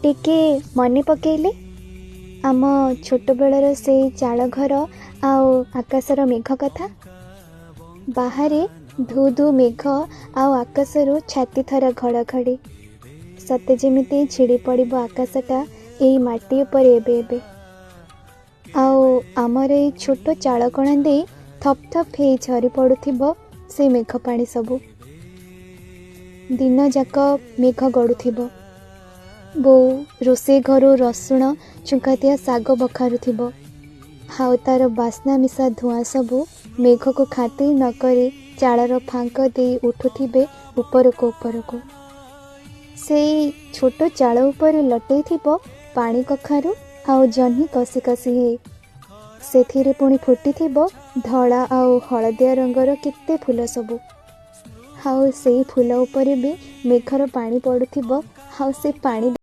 टिके मने पकेइले आम छोट बेलर से चाल घर आउ आकाशर मेघ कथा। बाहरे धू धू मेघ आउ आकाशरू छाती थरा घड़घड़ी सते जेमिति छिड़ी पड़िबो आकाशटा एई माटी उपर एबे एबे। आउ आमर एई छोट चालकणा दे थप थप हेई झरी पड़ुथिबो से मेघ पानी सबू। दिन जाक मेघ गड़ुथिबो। बो रोषे घरू रसुण चुंकातिया साग बखारुथिबो। हाउ तार बास्ना मिसा धुआं सबू मेघ को खातिर नकरी चालर फांक दे उठुथिबे उपरको उपरको। से छोट चाल उपर लटै थिबो पानी कखारू आउ जह्नी कसी कसी हे। सेथिरे पुणी फुटिथिबो धड़ा आउ हलदिया रंगर केते फूल सबू। हाउ से फूल उपरे भी मेघर पानी पड़ुथिबो। हाउ से पानी